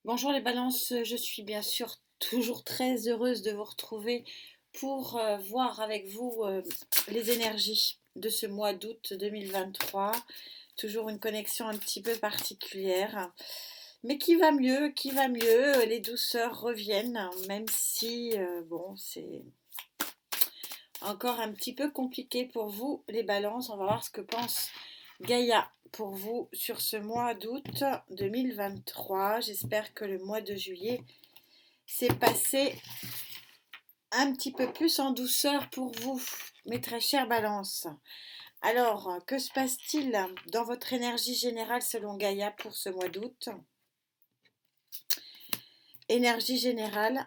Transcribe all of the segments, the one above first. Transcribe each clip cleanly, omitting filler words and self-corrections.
Bonjour les balances, je suis bien sûr toujours très heureuse de vous retrouver pour voir avec vous les énergies de ce mois d'août 2023. Toujours une connexion un petit peu particulière, mais qui va mieux, les douceurs reviennent, même si bon, c'est encore un petit peu compliqué pour vous les balances. On va voir ce que pense Gaïa pour vous sur ce mois d'août 2023. J'espère que le mois de juillet s'est passé un petit peu plus en douceur pour vous, mes très chères balances. Alors, que se passe-t-il dans votre énergie générale selon Gaïa pour ce mois d'août? Énergie générale.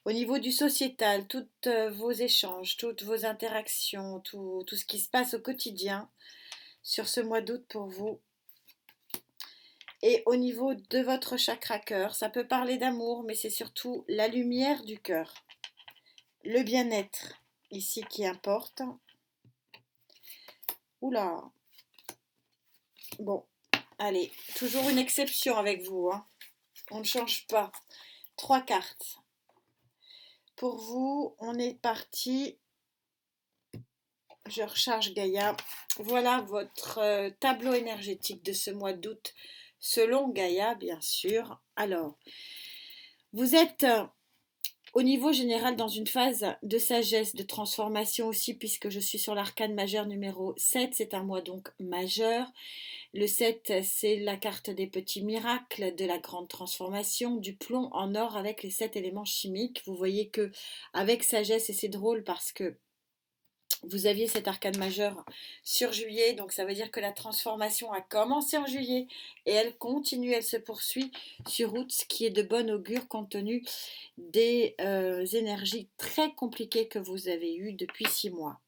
Au niveau du sociétal, tous vos échanges, toutes vos interactions, tout ce qui se passe au quotidien sur ce mois d'août pour vous. Et au niveau de votre chakra cœur, ça peut parler d'amour, mais c'est surtout la lumière du cœur. Le bien-être, ici, qui importe. Oula. Bon, allez, toujours une exception avec vous, hein. On ne change pas. Trois cartes. Pour vous, on est parti. Je recharge Gaïa. Voilà votre tableau énergétique de ce mois d'août, selon Gaïa, bien sûr. Alors, vous êtes au niveau général dans une phase de sagesse, de transformation aussi, puisque je suis sur l'arcane majeur numéro 7. C'est un mois donc majeur. Le 7, c'est la carte des petits miracles, de la grande transformation, du plomb en or avec les 7 éléments chimiques. Vous voyez que avec sagesse, et c'est drôle parce que vous aviez cet arcane majeur sur juillet, donc ça veut dire que la transformation a commencé en juillet et elle continue, elle se poursuit sur août, ce qui est de bon augure compte tenu des énergies très compliquées que vous avez eues depuis 6 mois.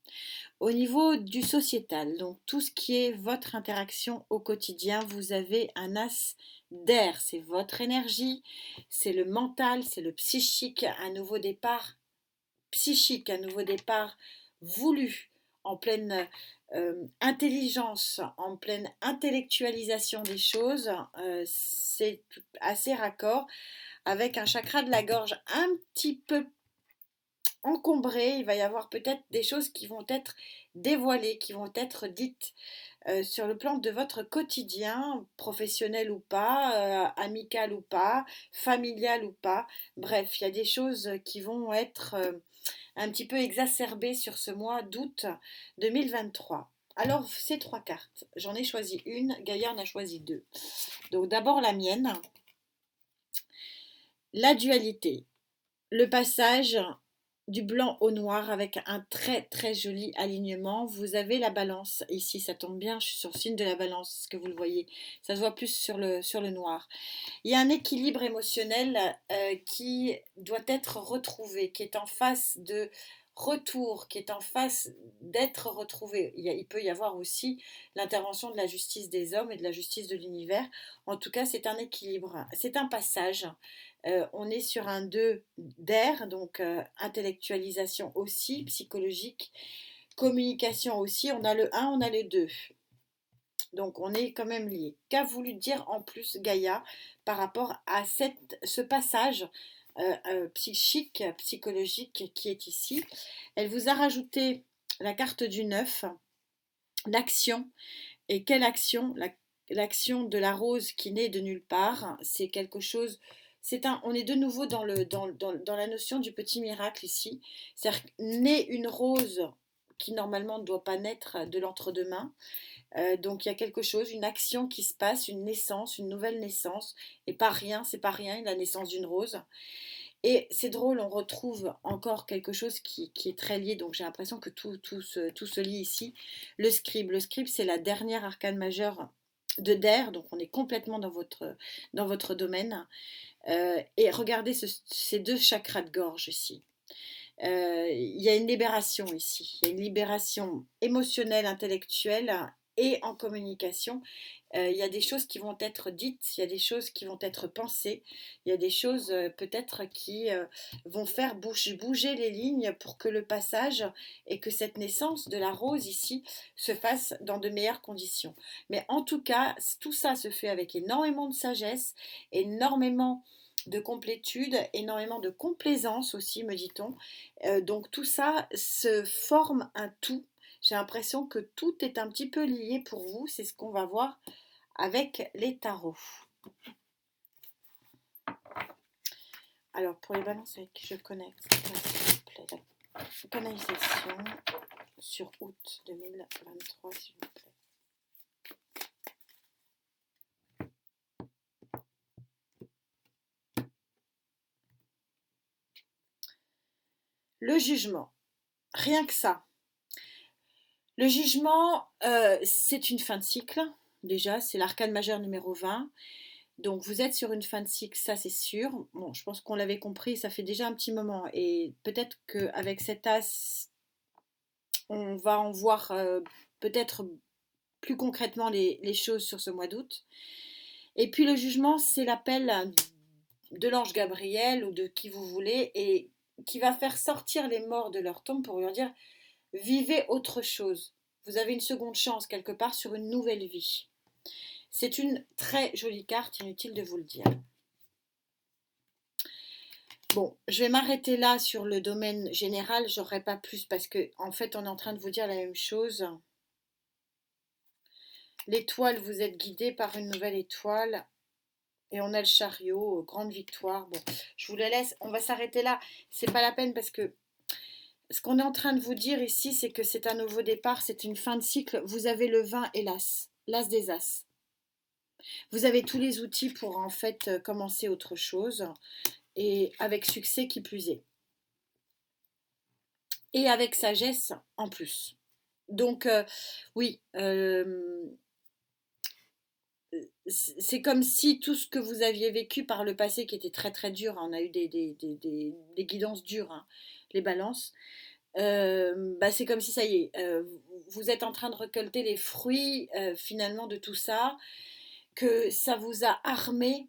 Au niveau du sociétal, donc tout ce qui est votre interaction au quotidien, vous avez un as d'air, c'est votre énergie, c'est le mental, c'est le psychique, un nouveau départ psychique, un nouveau départ voulu, en pleine intelligence, en pleine intellectualisation des choses, c'est assez raccord avec un chakra de la gorge un petit peu encombré. Il va y avoir peut-être des choses qui vont être dévoilées, qui vont être dites sur le plan de votre quotidien, professionnel ou pas, amical ou pas, familial ou pas. Bref, il y a des choses qui vont être un petit peu exacerbées sur ce mois d'août 2023. Alors, ces trois cartes, j'en ai choisi une, Gaïa en a choisi deux. Donc d'abord la mienne, la dualité, le passage du blanc au noir avec un très très joli alignement. Vous avez la balance ici, ça tombe bien, je suis sur le signe de la balance, ce que vous le voyez. Ça se voit plus sur le noir. Il y a un équilibre émotionnel qui doit être retrouvé, qui est en face de retour, qui est en face d'être retrouvé. Il peut y avoir aussi l'intervention de la justice des hommes et de la justice de l'univers. En tout cas, c'est un équilibre, c'est un passage. On est sur un 2 d'air, donc intellectualisation aussi, psychologique, communication aussi. On a le un, on a le 2. Donc on est quand même lié. Qu'a voulu dire en plus Gaïa par rapport à ce passage psychique, psychologique qui est ici? Elle vous a rajouté la carte du 9, l'action. Et quelle action? L'action de la rose qui naît de nulle part. C'est quelque chose. On est de nouveau dans la notion du petit miracle ici. C'est-à-dire naît une rose qui normalement ne doit pas naître de l'entre-deux-mains. Donc il y a quelque chose, une action qui se passe, une naissance, une nouvelle naissance, et pas rien, c'est pas rien, la naissance d'une rose. Et c'est drôle, on retrouve encore quelque chose qui est très lié, donc j'ai l'impression que tout se lie ici. Le scribe c'est la dernière arcane majeure de Der, donc on est complètement dans votre domaine. Et regardez ces deux chakras de gorge ici. Il y a une libération ici, il y a une libération émotionnelle, intellectuelle et en communication. Il y a des choses qui vont être dites, il y a des choses qui vont être pensées, il y a des choses peut-être qui vont faire bouger les lignes pour que le passage et que cette naissance de la rose ici se fasse dans de meilleures conditions. Mais en tout cas, tout ça se fait avec énormément de sagesse, énormément de complétude, énormément de complaisance aussi, me dit-on. Donc tout ça se forme un tout. J'ai l'impression que tout est un petit peu lié pour vous. C'est ce qu'on va voir avec les tarots. Alors pour les balances avec qui je connecte, s'il vous plaît, la canalisation sur août 2023, s'il vous plaît. Le jugement, rien que ça. Le jugement, c'est une fin de cycle, déjà, c'est l'arcane majeur numéro 20. Donc vous êtes sur une fin de cycle, ça c'est sûr. Bon, je pense qu'on l'avait compris, ça fait déjà un petit moment. Et peut-être qu'avec cet as, on va en voir peut-être plus concrètement les choses sur ce mois d'août. Et puis le jugement, c'est l'appel de l'ange Gabriel ou de qui vous voulez et qui va faire sortir les morts de leur tombe pour leur dire vivez autre chose. Vous avez une seconde chance quelque part sur une nouvelle vie. C'est une très jolie carte, inutile de vous le dire. Bon, je vais m'arrêter là sur le domaine général, j'aurai pas plus parce que en fait on est en train de vous dire la même chose. L'étoile, vous êtes guidé par une nouvelle étoile. Et on a le chariot, grande victoire. Bon, je vous la laisse, on va s'arrêter là. C'est pas la peine parce que ce qu'on est en train de vous dire ici, c'est que c'est un nouveau départ, c'est une fin de cycle. Vous avez le 20 et l'as, l'as des as. Vous avez tous les outils pour en fait commencer autre chose et avec succès qui plus est. Et avec sagesse en plus. Donc oui, c'est comme si tout ce que vous aviez vécu par le passé qui était très très dur, hein, on a eu des guidances dures, hein, les balances, bah c'est comme si ça y est, vous êtes en train de récolter les fruits finalement de tout ça, que ça vous a armé.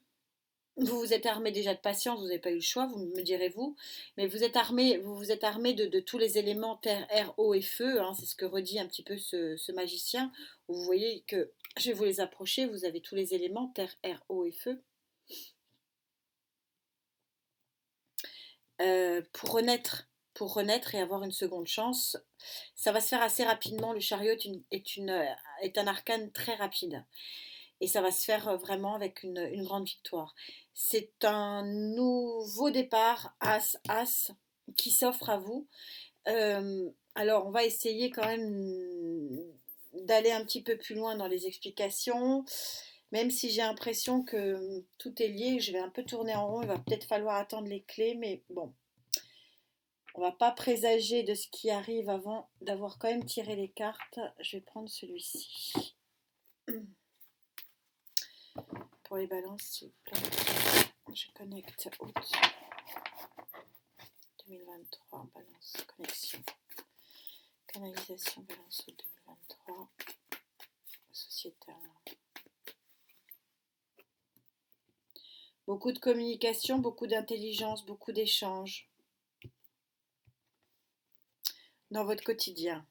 Vous vous êtes armé déjà de patience, vous n'avez pas eu le choix, vous me direz-vous, mais vous vous êtes armé de tous les éléments terre, air, eau et feu, hein, c'est ce que redit un petit peu ce magicien, où vous voyez que, je vais vous les approcher, vous avez tous les éléments terre, air, eau et feu, pour renaître et avoir une seconde chance. Ça va se faire assez rapidement, le chariot est un arcane très rapide. Et ça va se faire vraiment avec une grande victoire. C'est un nouveau départ, As, qui s'offre à vous. Alors, on va essayer quand même d'aller un petit peu plus loin dans les explications, même si j'ai l'impression que tout est lié. Je vais un peu tourner en rond, il va peut-être falloir attendre les clés, mais bon, on va pas présager de ce qui arrive avant d'avoir quand même tiré les cartes. Je vais prendre celui-ci. Pour les balances, s'il vous plaît. Je connecte août 2023, balance, connexion. Canalisation, balance août 2023, sociétale. Beaucoup de communication, beaucoup d'intelligence, beaucoup d'échanges dans votre quotidien.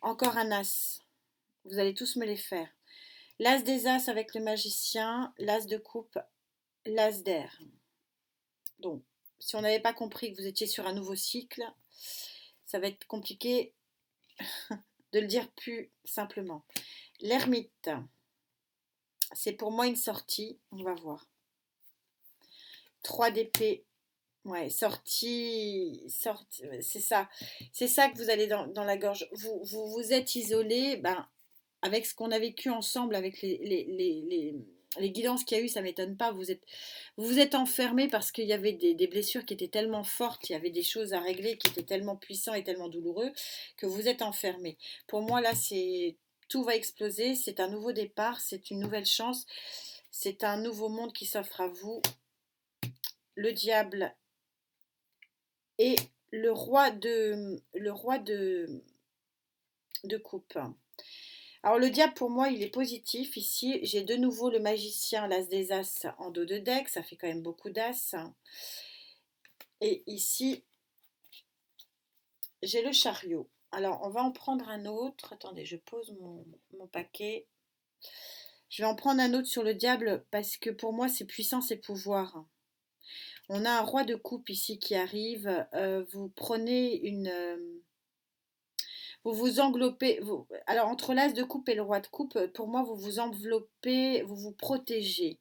Encore un as. Vous allez tous me les faire. L'as des as avec le magicien, l'as de coupe, l'as d'air. Donc, si on n'avait pas compris que vous étiez sur un nouveau cycle, ça va être compliqué de le dire plus simplement. L'ermite, c'est pour moi une sortie, on va voir. 3 d'épée, ouais, sortie, c'est ça que vous allez dans la gorge. Vous êtes isolé, ben, avec ce qu'on a vécu ensemble, avec les guidances qu'il y a eu, ça ne m'étonne pas. Vous êtes enfermé parce qu'il y avait des blessures qui étaient tellement fortes, il y avait des choses à régler qui étaient tellement puissants et tellement douloureux que vous êtes enfermé. Pour moi, là, tout va exploser, c'est un nouveau départ, c'est une nouvelle chance, c'est un nouveau monde qui s'offre à vous. Le diable et le roi de coupe. Alors le diable pour moi il est positif ici. J'ai de nouveau le magicien, l'as des as en dos de deck, ça fait quand même beaucoup d'as. Et ici j'ai le chariot. Alors on va en prendre un autre. Attendez, je pose mon paquet. Je vais en prendre un autre sur le diable parce que pour moi c'est puissance et pouvoir. On a un roi de coupe ici qui arrive. Vous prenez vous vous enveloppez. Alors, entre l'as de coupe et le roi de coupe, pour moi, vous vous enveloppez, vous vous protégez.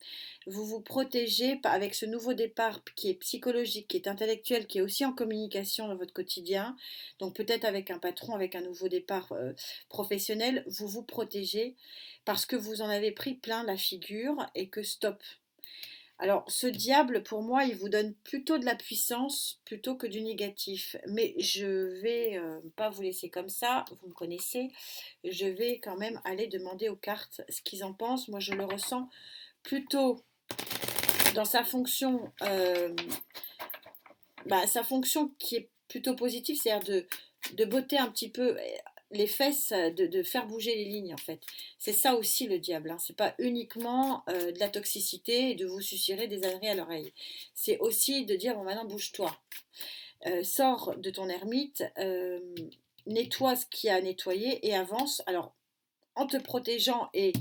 Vous vous protégez avec ce nouveau départ qui est psychologique, qui est intellectuel, qui est aussi en communication dans votre quotidien. Donc, peut-être avec un patron, avec un nouveau départ professionnel, vous vous protégez parce que vous en avez pris plein la figure et que stop. Alors, ce diable, pour moi, il vous donne plutôt de la puissance plutôt que du négatif. Mais je vais pas vous laisser comme ça, vous me connaissez. Je vais quand même aller demander aux cartes ce qu'ils en pensent. Moi, je le ressens plutôt dans sa fonction qui est plutôt positive, c'est-à-dire de botter un petit peu les fesses, de faire bouger les lignes en fait. C'est ça aussi le diable, hein. C'est pas uniquement de la toxicité et de vous susurrer des âneries à l'oreille. C'est aussi de dire bon maintenant bouge-toi, sors de ton ermite, nettoie ce qu'il y a à nettoyer et avance. Alors en te protégeant et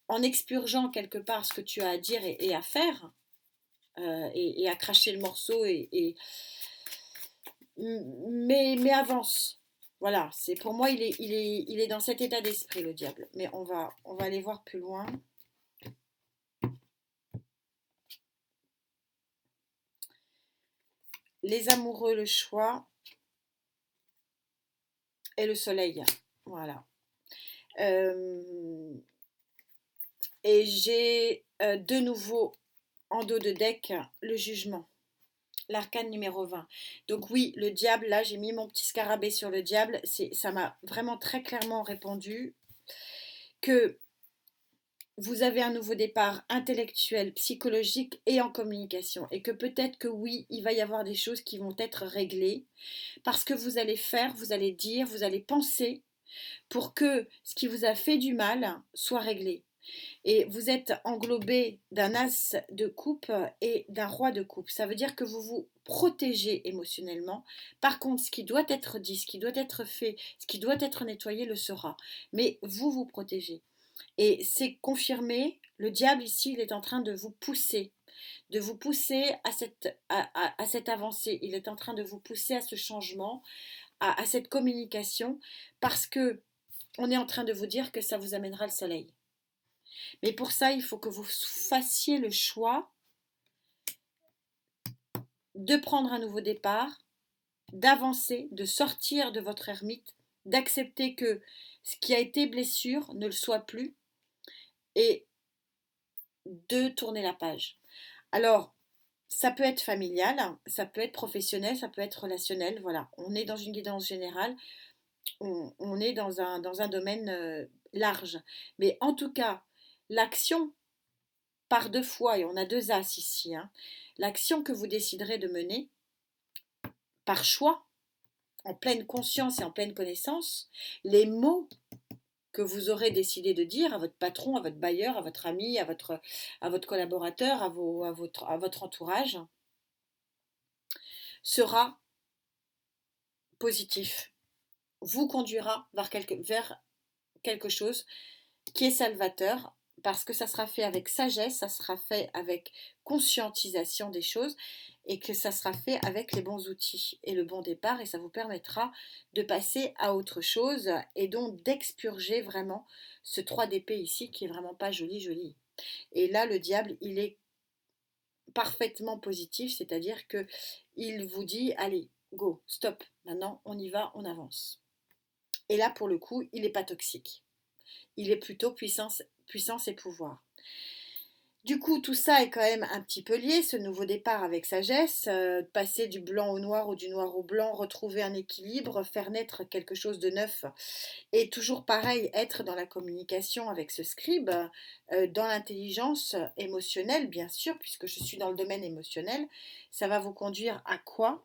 en expurgeant quelque part ce que tu as à dire et à faire, et à cracher le morceau mais avance. Voilà, c'est pour moi il est dans cet état d'esprit le diable. Mais on va aller voir plus loin. Les amoureux, le choix et le soleil. Voilà. Et j'ai de nouveau en dos de deck le jugement. L'arcane numéro 20. Donc oui, le diable, là j'ai mis mon petit scarabée sur le diable, ça m'a vraiment très clairement répondu que vous avez un nouveau départ intellectuel, psychologique et en communication. Et que peut-être que oui, il va y avoir des choses qui vont être réglées parce que vous allez faire, vous allez dire, vous allez penser pour que ce qui vous a fait du mal soit réglé. Et vous êtes englobé d'un as de coupe et d'un roi de coupe. Ça veut dire que vous vous protégez émotionnellement. Par contre, ce qui doit être dit, ce qui doit être fait, ce qui doit être nettoyé le sera. Mais vous vous protégez. Et c'est confirmé, le diable ici, il est en train de vous pousser à cette avancée. Il est en train de vous pousser à ce changement, à cette communication, parce que on est en train de vous dire que ça vous amènera le soleil. Mais pour ça, il faut que vous fassiez le choix de prendre un nouveau départ, d'avancer, de sortir de votre ermite, d'accepter que ce qui a été blessure ne le soit plus et de tourner la page. Alors, ça peut être familial, ça peut être professionnel, ça peut être relationnel. Voilà, on est dans une guidance générale, on est dans un domaine large. Mais en tout cas, l'action par deux fois, et on a deux as ici, hein, l'action que vous déciderez de mener par choix, en pleine conscience et en pleine connaissance, les mots que vous aurez décidé de dire à votre patron, à votre bailleur, à votre ami, à votre collaborateur, à votre entourage, sera positif, vous conduira vers quelque chose qui est salvateur, parce que ça sera fait avec sagesse, ça sera fait avec conscientisation des choses, et que ça sera fait avec les bons outils et le bon départ, et ça vous permettra de passer à autre chose, et donc d'expurger vraiment ce 3 d'épée ici, qui est vraiment pas joli. Et là, le diable, il est parfaitement positif, c'est-à-dire que il vous dit, allez, go, stop, maintenant on y va, on avance. Et là, pour le coup, il n'est pas toxique. Il est plutôt puissance et pouvoir. Du coup, tout ça est quand même un petit peu lié, ce nouveau départ avec sagesse, passer du blanc au noir ou du noir au blanc, retrouver un équilibre, faire naître quelque chose de neuf. Et toujours pareil, être dans la communication avec ce scribe, dans l'intelligence émotionnelle, bien sûr, puisque je suis dans le domaine émotionnel. Ça va vous conduire à quoi ?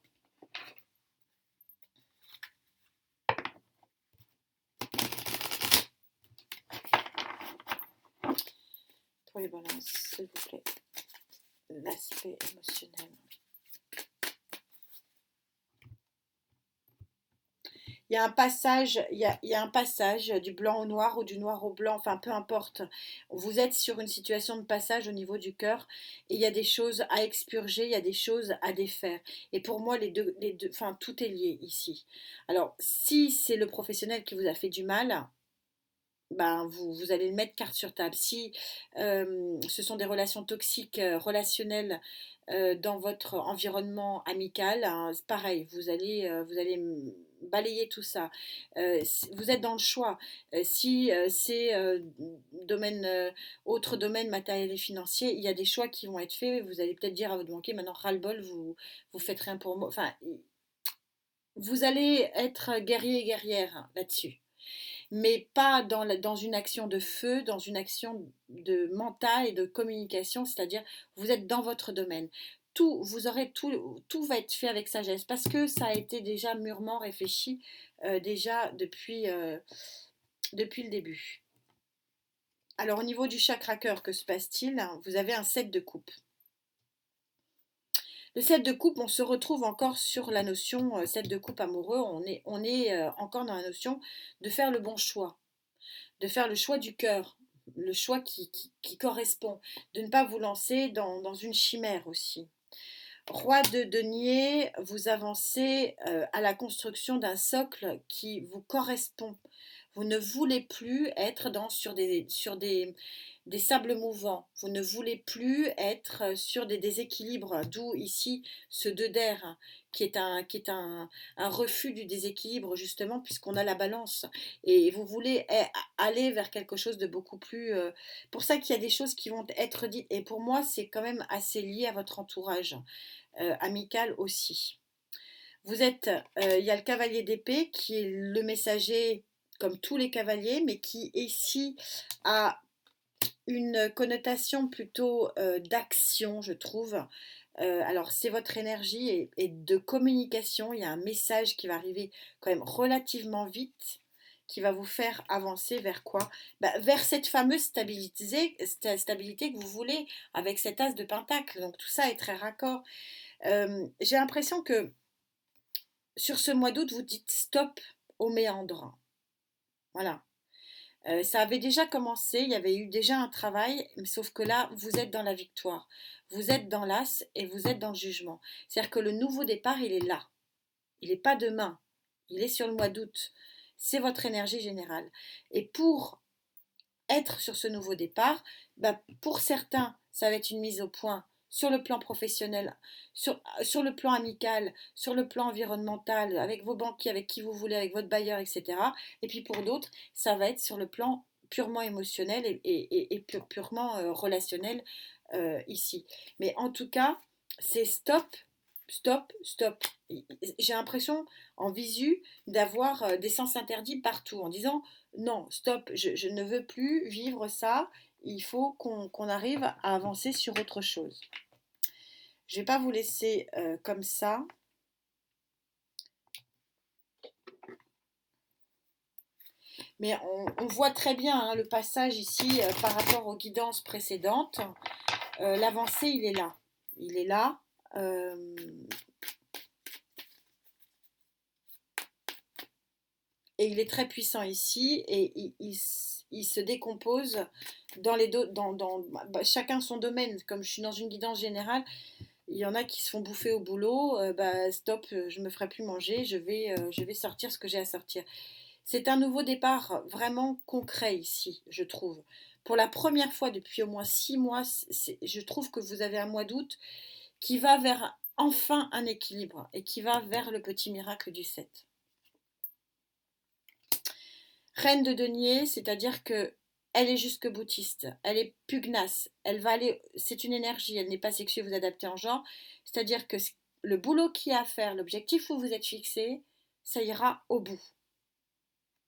pour les balances, s'il vous plaît. L'aspect émotionnel. Il y a un passage, il y a un passage du blanc au noir ou du noir au blanc, enfin peu importe. Vous êtes sur une situation de passage au niveau du cœur et il y a des choses à expurger, il y a des choses à défaire. Et pour moi, enfin tout est lié ici. Alors, si c'est le professionnel qui vous a fait du mal, ben, vous allez le mettre carte sur table. Si ce sont des relations toxiques, relationnelles dans votre environnement amical, hein, c'est pareil, vous allez balayer tout ça. Vous êtes dans le choix. Si c'est domaine, autre domaine matériel et financier, il y a des choix qui vont être faits. Vous allez peut-être dire à votre banquier, maintenant ras-le-bol, vous faites rien pour moi. Enfin, vous allez être guerrier et guerrière hein, là-dessus mais pas dans une action de feu, dans une action de mental et de communication, c'est-à-dire vous êtes dans votre domaine. Tout va être fait avec sagesse parce que ça a été déjà mûrement réfléchi déjà depuis le début. Alors au niveau du chakra cœur, que se passe-t-il? Vous avez un 7 de coupe. Le 7 de coupe, on se retrouve encore sur la notion 7 de coupe amoureux, on est encore dans la notion de faire le bon choix, de faire le choix du cœur, le choix qui correspond, de ne pas vous lancer dans une chimère aussi. Roi de denier, vous avancez à la construction d'un socle qui vous correspond. Vous ne voulez plus être sur des sables mouvants. Vous ne voulez plus être sur des déséquilibres, d'où ici ce 2 d'air qui est un refus du déséquilibre justement puisqu'on a la balance. Et vous voulez aller vers quelque chose de beaucoup plus... pour ça qu'il y a des choses qui vont être dites. Et pour moi, c'est quand même assez lié à votre entourage amical aussi. Il y a le cavalier d'épée qui est le messager comme tous les cavaliers, mais qui ici a une connotation plutôt d'action, je trouve. Alors c'est votre énergie et de communication. Il y a un message qui va arriver quand même relativement vite, qui va vous faire avancer vers quoi? Vers cette fameuse stabilité que vous voulez avec cet as de pentacle. Donc tout ça est très raccord. J'ai l'impression que sur ce mois d'août, vous dites stop aux méandres. Voilà. Ça avait déjà commencé, il y avait eu déjà un travail, sauf que là, vous êtes dans la victoire. Vous êtes dans l'as et vous êtes dans le jugement. C'est-à-dire que le nouveau départ, il est là. Il n'est pas demain. Il est sur le mois d'août. C'est votre énergie générale. Et pour être sur ce nouveau départ, pour certains, ça va être une mise au point sur le plan professionnel, sur le plan amical, sur le plan environnemental, avec vos banquiers, avec qui vous voulez, avec votre bailleur, etc. Et puis pour d'autres, ça va être sur le plan purement émotionnel et purement relationnel ici. Mais en tout cas, c'est stop, stop, stop. J'ai l'impression en visu d'avoir des sens interdits partout en disant non, stop, je ne veux plus vivre ça, il faut qu'on arrive à avancer sur autre chose. Je ne vais pas vous laisser comme ça. Mais on voit très bien hein, le passage ici par rapport aux guidances précédentes. L'avancée, il est là. Il est là. Et il est très puissant ici et il se décompose dans les deux, chacun son domaine. Comme je suis dans une guidance générale, il y en a qui se font bouffer au boulot. Stop, je me ferai plus manger, je vais sortir ce que j'ai à sortir. C'est un nouveau départ vraiment concret ici, je trouve. Pour la première fois depuis au moins 6 mois, je trouve que vous avez un mois d'août qui va vers enfin un équilibre et qui va vers le petit miracle du 7. Reine de denier, c'est-à-dire que elle est jusque boutiste, elle est pugnace, elle va aller, c'est une énergie, elle n'est pas sexuée, vous adaptez en genre, c'est-à-dire que le boulot qu'il y a à faire, l'objectif où vous êtes fixé, ça ira au bout.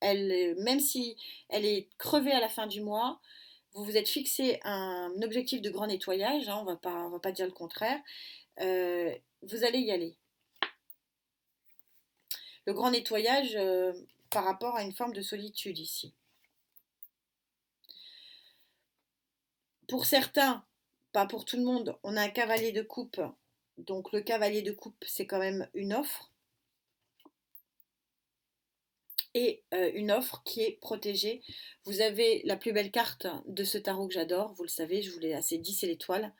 Même si elle est crevée à la fin du mois, vous vous êtes fixé un objectif de grand nettoyage, hein, on va pas dire le contraire, vous allez y aller. Le grand nettoyage par rapport à une forme de solitude ici. Pour certains, pas pour tout le monde, on a un cavalier de coupe. Donc le cavalier de coupe, c'est quand même une offre. Et une offre qui est protégée. Vous avez la plus belle carte de ce tarot que j'adore, vous le savez, je vous l'ai assez dit, c'est l'étoile.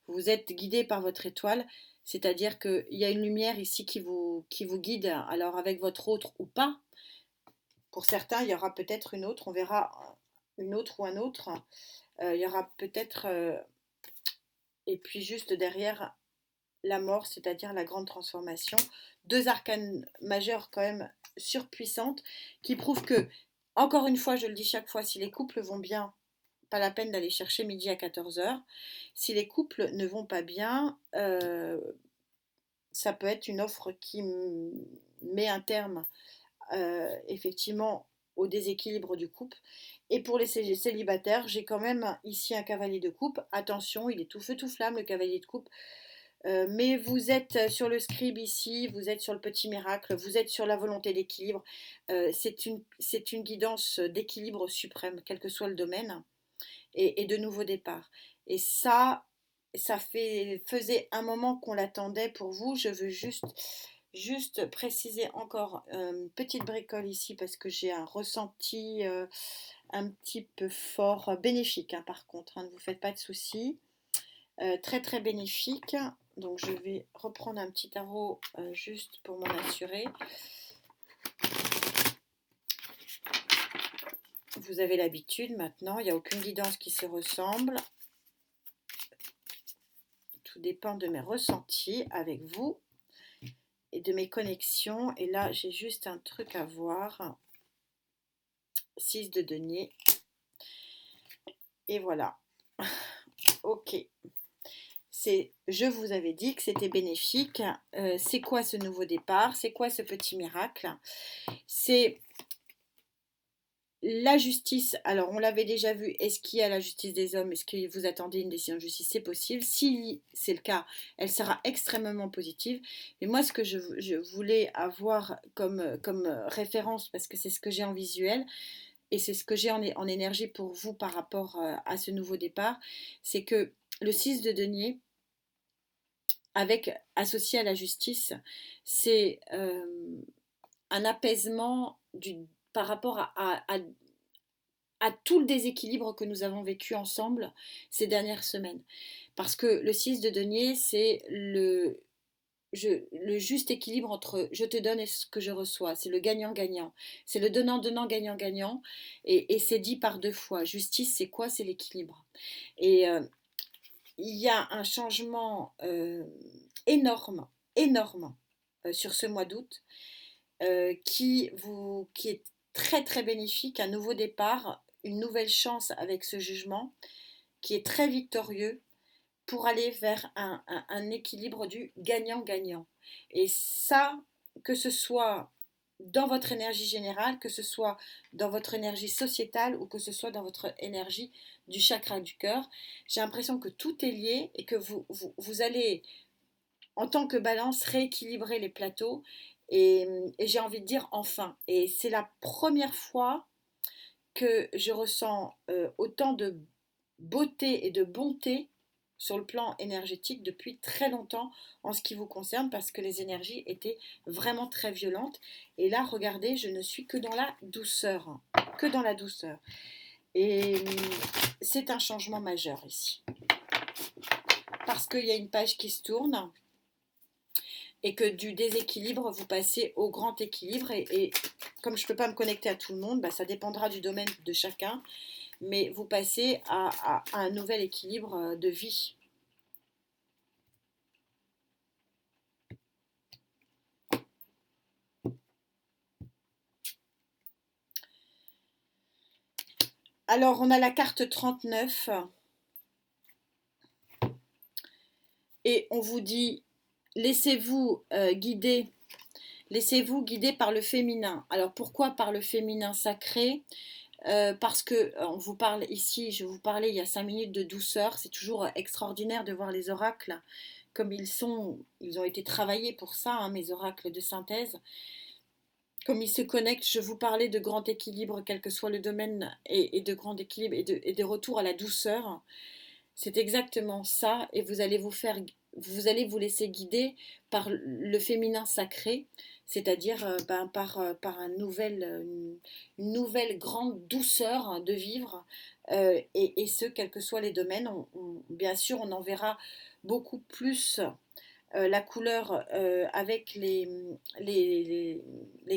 Vous êtes guidé par votre étoile, c'est-à-dire qu'il y a une lumière ici qui vous guide, alors avec votre autre ou pas. Pour certains, il y aura peut-être une autre, on verra une autre ou un autre. Il y aura peut-être, et puis juste derrière, la mort, c'est-à-dire la grande transformation. Deux arcanes majeures quand même surpuissantes qui prouvent que, encore une fois, je le dis chaque fois, si les couples vont bien, pas la peine d'aller chercher midi à 14h. Si les couples ne vont pas bien, ça peut être une offre qui met un terme effectivement au déséquilibre du couple. Et pour les célibataires, j'ai quand même ici un cavalier de coupe. Attention, il est tout feu tout flamme le cavalier de coupe. Mais vous êtes sur le scribe ici, vous êtes sur le petit miracle, vous êtes sur la volonté d'équilibre. C'est une guidance d'équilibre suprême, quel que soit le domaine, et de nouveaux départs. Et ça faisait un moment qu'on l'attendait pour vous. Je veux juste préciser encore une petite bricole ici parce que j'ai un ressenti un petit peu fort, bénéfique hein, par contre, hein, ne vous faites pas de soucis. Très très bénéfique. Donc je vais reprendre un petit tarot juste pour m'en assurer. Vous avez l'habitude maintenant, il n'y a aucune guidance qui se ressemble. Tout dépend de mes ressentis avec vous et de mes connexions. Et là, j'ai juste un truc à voir. 6 de denier. Et voilà. Ok. Je vous avais dit que c'était bénéfique. C'est quoi ce nouveau départ? C'est quoi ce petit miracle? C'est la justice. Alors, on l'avait déjà vu. Est-ce qu'il y a la justice des hommes? Est-ce que vous attendez une décision de justice? C'est possible. Si c'est le cas, elle sera extrêmement positive. Mais moi, ce que je voulais avoir comme référence, parce que c'est ce que j'ai en visuel, et c'est ce que j'ai en énergie pour vous par rapport à ce nouveau départ, c'est que le 6 de denier, associé à la justice, c'est un apaisement par rapport à tout le déséquilibre que nous avons vécu ensemble ces dernières semaines. Parce que le 6 de denier, c'est le juste équilibre entre je te donne et ce que je reçois. C'est le gagnant-gagnant. C'est le donnant-donnant, gagnant-gagnant. Et c'est dit par deux fois. Justice, c'est quoi? C'est l'équilibre. Et il y a un changement énorme, énorme sur ce mois d'août qui est très très bénéfique, un nouveau départ, une nouvelle chance avec ce jugement qui est très victorieux pour aller vers un équilibre du gagnant-gagnant. Et ça, que ce soit dans votre énergie générale, que ce soit dans votre énergie sociétale ou que ce soit dans votre énergie du chakra du cœur, j'ai l'impression que tout est lié et que vous allez, en tant que balance, rééquilibrer les plateaux. Et j'ai envie de dire enfin. Et c'est la première fois que je ressens autant de beauté et de bonté sur le plan énergétique depuis très longtemps en ce qui vous concerne parce que les énergies étaient vraiment très violentes. Et là, regardez, je ne suis que dans la douceur, hein, que dans la douceur. Et c'est un changement majeur ici. Parce qu'il y a une page qui se tourne et que du déséquilibre, vous passez au grand équilibre. Et comme je ne peux pas me connecter à tout le monde, bah, ça dépendra du domaine de chacun. Mais vous passez à un nouvel équilibre de vie. Alors, on a la carte 39 et on vous dit, laissez-vous guider par le féminin. Alors, pourquoi par le féminin sacré? Parce que on vous parle ici, je vous parlais il y a 5 minutes de douceur. C'est toujours extraordinaire de voir les oracles comme ils ont été travaillés pour ça, hein, mes oracles de synthèse. Comme ils se connectent, je vous parlais de grand équilibre, quel que soit le domaine, et de grand équilibre et de retour à la douceur. C'est exactement ça, et vous allez vous laisser guider par le féminin sacré, c'est-à-dire par une nouvelle grande douceur de vivre, et ce, quels que soient les domaines. Bien sûr, on en verra beaucoup plus la couleur avec les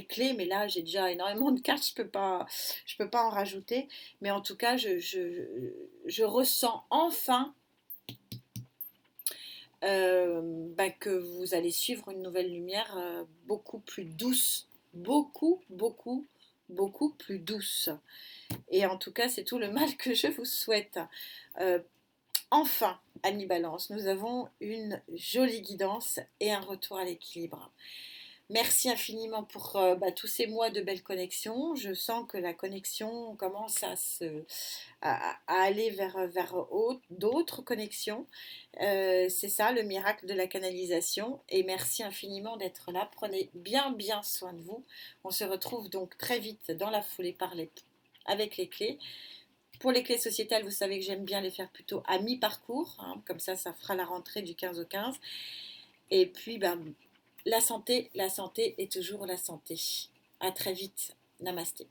clés, mais là j'ai déjà énormément de cartes, je peux pas en rajouter. Mais en tout cas, je ressens enfin que vous allez suivre une nouvelle lumière beaucoup plus douce, beaucoup, beaucoup, beaucoup plus douce. Et en tout cas, c'est tout le mal que je vous souhaite. Euh, Enfin, Annie Balance, nous avons une jolie guidance et un retour à l'équilibre. Merci infiniment pour tous ces mois de belles connexions. Je sens que la connexion commence à aller vers d'autres connexions. C'est ça le miracle de la canalisation. Et merci infiniment d'être là. Prenez bien bien soin de vous. On se retrouve donc très vite dans la foulée avec les clés. Pour les clés sociétales, vous savez que j'aime bien les faire plutôt à mi-parcours, hein, comme ça fera la rentrée du 15 au 15. Et puis, la santé est toujours la santé. À très vite. Namasté.